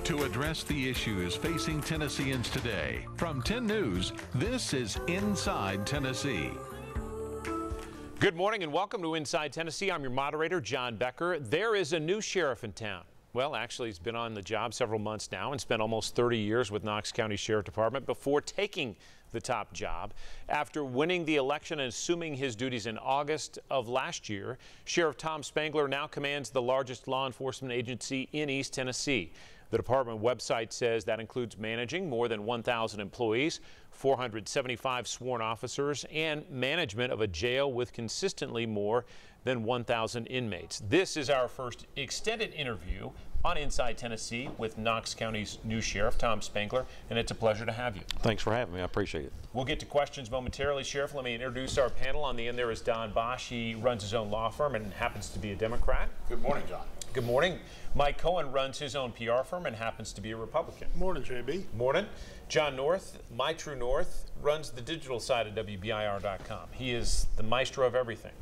To address the issues facing Tennesseans today, from 10 News, this is Inside Tennessee. Good morning and welcome to Inside Tennessee. I'm your moderator, John Becker. There is a new sheriff in town. Well, actually, he's been on the job several months now and spent almost 30 years with Knox County Sheriff Department before taking the top job. After winning the election and assuming his duties in August of last year, Sheriff Tom Spangler now commands the largest law enforcement agency in East Tennessee. The department website says that includes managing more than 1,000 employees, 475 sworn officers, and management of a jail with consistently more than 1,000 inmates. This is our first extended interview on Inside Tennessee with Knox County's new sheriff, Tom Spangler, and it's a pleasure to have you. Thanks for having me. I appreciate it. We'll get to questions momentarily. Sheriff, let me introduce our panel. On the end there is Don Bosch. He runs his own law firm and happens to be a Democrat. Good morning, John. Good morning. Mike Cohen runs his own PR firm and happens to be a Republican. Morning, JB. Morning. John North, My True North, runs the digital side of WBIR.com. He is the maestro of everything.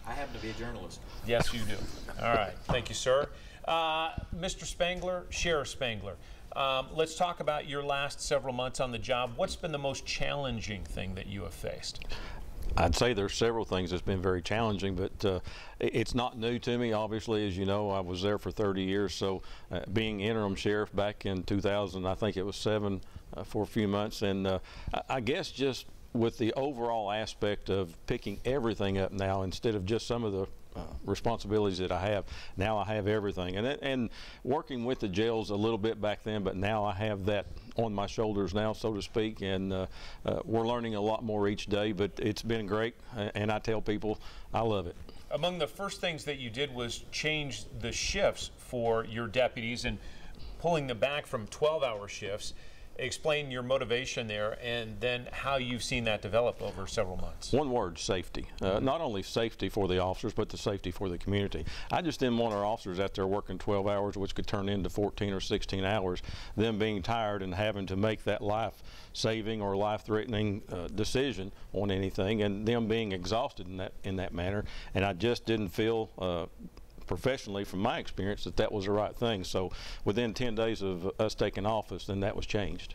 I happen to be a journalist. Yes, you do. All right. Thank you, sir. Mr. Spangler, Sheriff Spangler, let's talk about your last several months on the job. What's been the most challenging thing that you have faced? I'd say there's several things that's been very challenging, but it's not new to me. Obviously, as you know, I was there for 30 years, so being interim sheriff back in 2000, I think it was 7 for a few months, and I guess just with the overall aspect of picking everything up now instead of just some of the responsibilities that I have. Now I have everything, and working with the jails a little bit back then, but now I have that on my shoulders now, so to speak, and we're learning a lot more each day, but it's been great, and I tell people I love it. Among the first things that you did was change the shifts for your deputies and pulling them back from 12-hour shifts. Explain your motivation there and then how you've seen that develop over several months. One word: safety. Not only safety for the officers, but the safety for the community. I just didn't want our officers out there working 12 hours, which could turn into 14 or 16 hours, them being tired and having to make that life-saving or life-threatening decision on anything, and them being exhausted in that manner. And I just didn't feel professionally, from my experience, that was the right thing. So within 10 days of us taking office, then that was changed.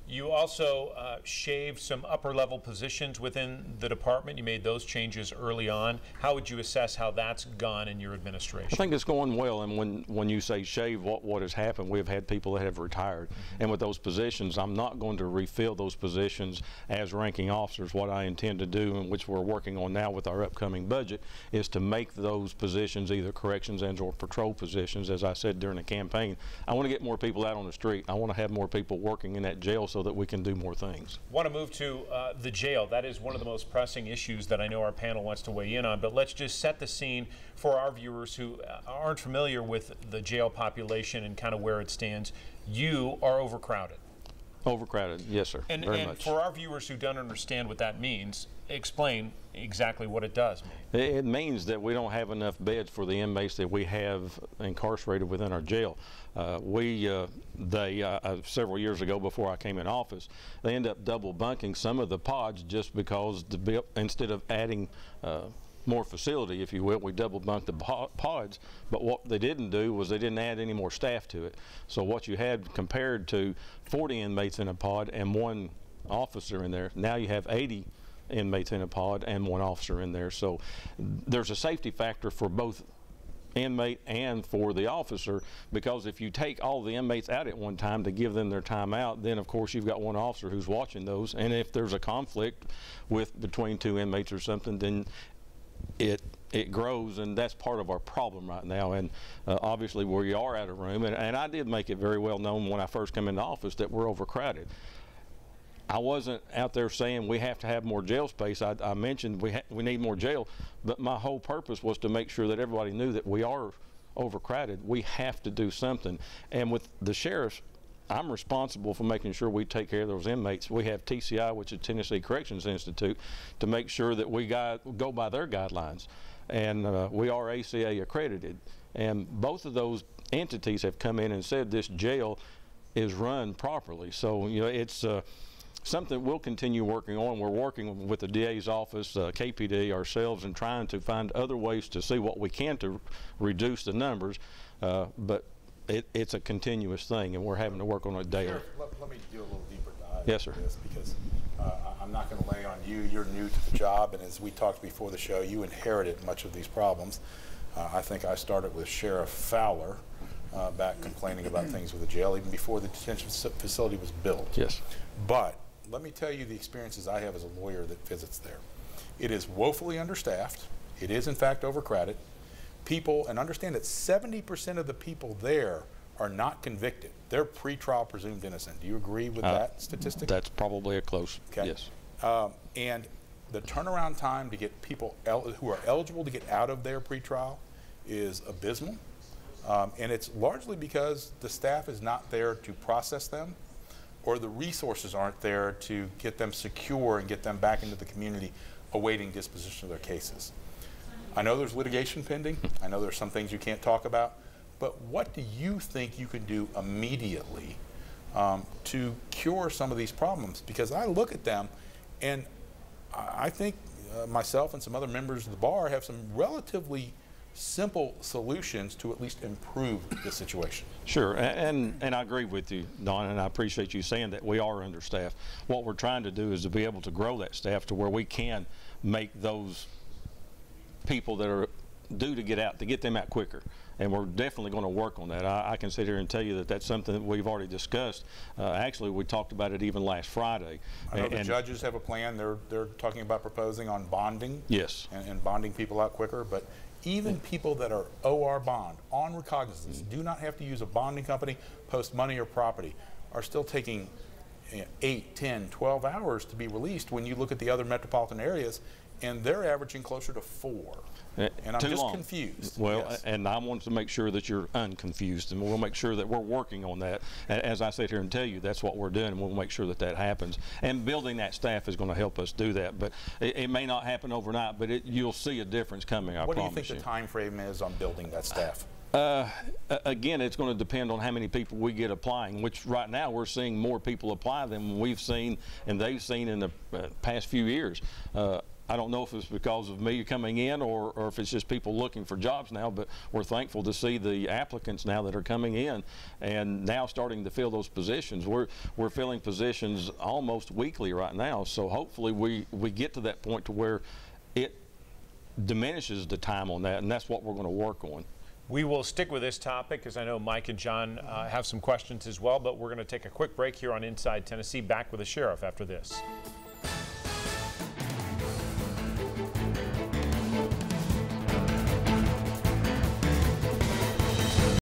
You also shaved some upper-level positions within the department. You made those changes early on. How would you assess how that's gone in your administration? I think it's going well, and when you say shave, what has happened, we've had people that have retired. And with those positions, I'm not going to refill those positions as ranking officers. What I intend to do, and which we're working on now with our upcoming budget, is to make those positions either corrections and or patrol positions. As I said during the campaign, I want to get more people out on the street. I want to have more people working in that jail so that we can do more things. I want to move to the jail. That is one of the most pressing issues that I know our panel wants to weigh in on, but let's just set the scene for our viewers who aren't familiar with the jail population and kind of where it stands. You are overcrowded. Overcrowded, yes, sir. And very much. For our viewers who don't understand what that means, explain exactly what it does mean. It means that we don't have enough beds for the inmates that we have incarcerated within our jail. Several years ago, before I came in office, they end up double bunking some of the pods just because instead of adding more facility, if you will, we double bunked the pods, but what they didn't do was they didn't add any more staff to it. So what you had compared to 40 inmates in a pod and 1 officer in there, now you have 80 inmates in a pod and 1 officer in there. So there's a safety factor for both inmate and for the officer, because if you take all the inmates out at one time to give them their time out, then of course you've got 1 officer who's watching those, and if there's a conflict between 2 inmates or something, then it grows, and that's part of our problem right now. And obviously we are out of room, and I did make it very well known when I first came into office that we're overcrowded. I wasn't out there saying we have to have more jail space. I mentioned we need more jail, but my whole purpose was to make sure that everybody knew that we are overcrowded. We have to do something. And with the sheriffs, I'm responsible for making sure we take care of those inmates. We have TCI, which is Tennessee Corrections Institute, to make sure that we go by their guidelines. And we are ACA accredited. And both of those entities have come in and said this jail is run properly. So, you know, it's something we'll continue working on. We're working with the DA's office, KPD, ourselves, and trying to find other ways to see what we can to reduce the numbers. But it's a continuous thing, and we're having to work on it daily. Sheriff, let me do a little deeper dive Yes, sir. into this, because I'm not going to lay on you. You're new to the job, and as we talked before the show, you inherited much of these problems. I think I started with Sheriff Fowler back complaining about things with the jail, even before the detention facility was built. Yes. But let me tell you the experiences I have as a lawyer that visits there. It is woefully understaffed. It is, in fact, overcrowded. People, and understand that 70% of the people there are not convicted. They're pretrial presumed innocent. Do you agree with that statistic? That's probably a close, Okay. yes. And the turnaround time to get people who are eligible to get out of their pretrial is abysmal. And it's largely because the staff is not there to process them, or the resources aren't there to get them secure and get them back into the community awaiting disposition of their cases. I know there's litigation pending. I know there's some things you can't talk about. But what do you think you can do immediately to cure some of these problems? Because I look at them, and I think myself and some other members of the bar have some relatively simple solutions to at least improve the situation. Sure, and I agree with you, Don, and I appreciate you saying that we are understaffed. What we're trying to do is to be able to grow that staff to where we can make those people that are due to get out, to get them out quicker. And we're definitely going to work on that. I can sit here and tell you that that's something that we've already discussed. Actually, we talked about it even last Friday. I know the judges have a plan. They're talking about proposing on bonding. Yes. And bonding people out quicker. But even people that are OR bond, on recognizance, do not have to use a bonding company, post money or property, are still taking 8, 10, 12 hours to be released when you look at the other metropolitan areas, and they're averaging closer to 4. And I'm Too just long. confused. Well, Yes. and I want to make sure that you're unconfused, and we'll make sure that we're working on that. As I sit here and tell you, that's what we're doing, and we'll make sure that that happens. And building that staff is going to help us do that. But it may not happen overnight, but you'll see a difference coming, I What do promise you think the time frame is on building that staff? Again, it's going to depend on how many people we get applying, which right now we're seeing more people apply than we've seen and they've seen in the past few years. I don't know if it's because of me coming in or if it's just people looking for jobs now, but we're thankful to see the applicants now that are coming in and now starting to fill those positions. We're filling positions almost weekly right now, so hopefully we get to that point to where it diminishes the time on that, and that's what we're going to work on. We will stick with this topic because I know Mike and John have some questions as well, but we're going to take a quick break here on Inside Tennessee. Back with the sheriff after this.